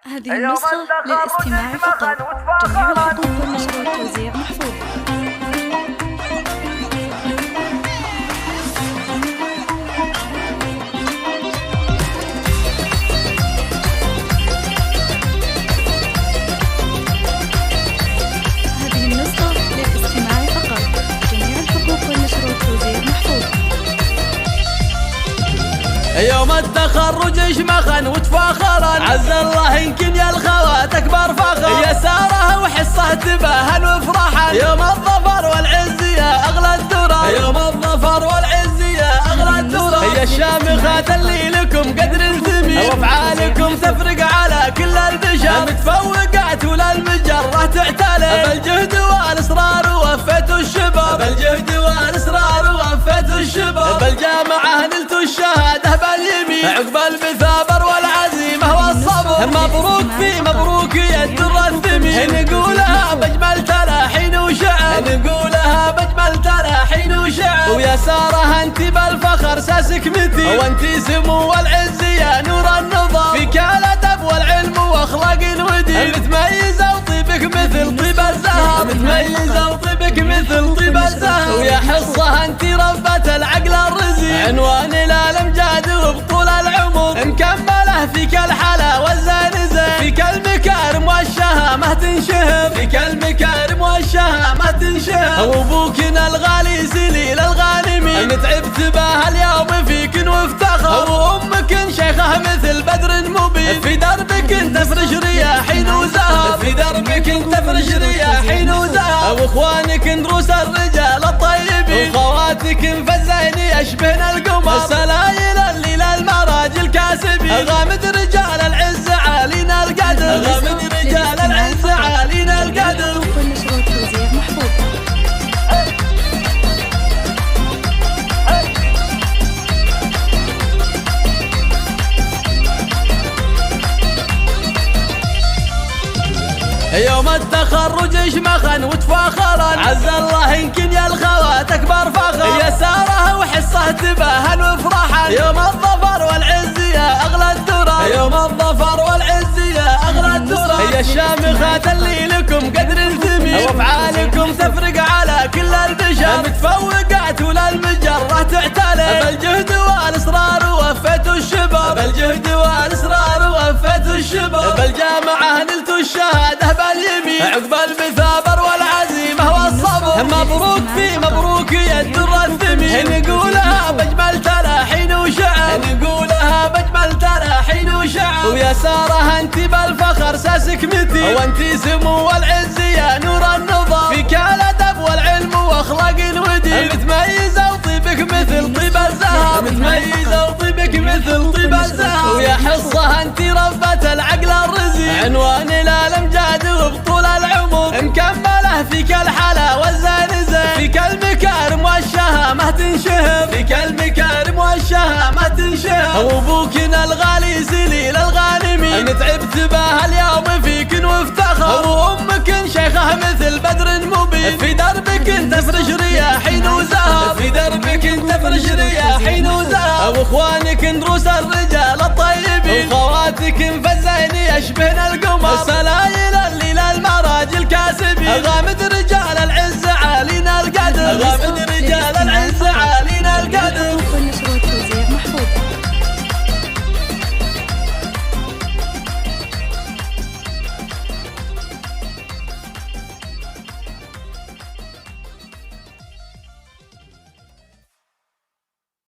هذه النسخة للاستماع فقط. جميع الحقوق والنشر والتوزيع محفوظ. هذه النسخة للاستماع فقط. جميع الحقوق والنشر والتوزيع محفوظ. يوم التخرج شمخا وتفاخرا، عز الله يمكن يا الخوات اكبر فخر، يا ساره وحصه تباهن وفرحا، يوم الظفر والعز يا اغلى الدرر، يوم الظفر والعز يا اغلى الدرر، يا الشامخات اللي لكم قدر ثمين، وافعالكم تفرق على كل البشر، متفوقات ولا المجره تعتلي، بالجهد والاصرار وفيتوا الشباب، بالجهد والاصرار وفيتوا الشباب، بالجامعه نلتوا الشهاده باليمين، عقب المثابر والعزيمه والصبر، مبروك يا الدر الثمين، نقولها بجمل تلاحين وشعر، نقولها بجمل تلاحين وشعر، ويا ساره انت بالفخر ساسك متين، وانت سمو والعز يا نور النظام، فيك الادب والعلم واخلاق الودين، متميزه وطيبك مثل طيب الزهر، متميزه وطيبك مثل طيب الزهر، ويا حصه انت ربة العقل الرزين، عنوان الامجاد وبطول العمر، مكمله فيك الحلا والزنزين، فيك المكارم والشهامه تنشهر، فيك المكارم والشهامه تنشهر، وابوكنا الغالي سليل الغانمين، تعبت بها اليوم فيك وافتخر، وامك شيخه مثل بدر مبين، في دربك تفرش رياحين وزهر، في دربك تفرش رياحين وزهر، واخوانك دروس الرجال الطيبين، وخواتك فزين يشبهن القمر، السلايل اللي للمراجل كاسبين، غامد رجال العز عالينا القدر، غامد رجال العز عالينا القدر. والنشر والتوزيع محفوظ. يوم التخرج شمخا وتفاخرا، عز الله يمكن يا الخوات اكبر فخر، يا ساره وحصه تباهن وفرحا، يوم الظفر والعز يا اغلى الدرر، يوم الظفر والعز يا اغلى الدرر، يا الشامخات اللي لكم قدر ثمين، وافعالكم تفرق على كل البشر، متفوقات ولا المجره تعتلي، بالجهد والاصرار وفيتوا الشباب، بالجهد والاصرار وفيتوا الشباب، بالجامعه نلتوا الشهاده باليمين، عقب المثابر والعزيمه والصبر، مبروك يا الدر الثمين، نقولها بجمل تلاحين وشعر، نقولها بجمل تلاحين وشعر، ويا ساره انت بالفخر ساسك متين، وانت سمو والعز يا نور النظام، فيك الادب والعلم واخلاق الودين، متميزه وطيبك مثل طيب الزهر، متميزه وطيبك مثل طيب الزهر، ويا حصه انت ربة العقل الرزين، عنوان الامجاد وبطول العمر، مكمله فيك الحلا والزنزين، فيك المكارم والشهامه تنشهر، فيك المكارم والشهامه تنشهر، وابوكنا الغالي سليل الغانمين، تعبت بها اليوم فيك وافتخر، وامك شيخه مثل بدر مبين، في دربك تفرش رياحين وزهر، في دربك تفرش رياحين وزهر، واخوانك دروس الرجال الطيبين، وخواتك فزين يشبهن القمر، السلايل اللي للمراجل كاسبين، غامد رجال العز عالينا القدر، غامد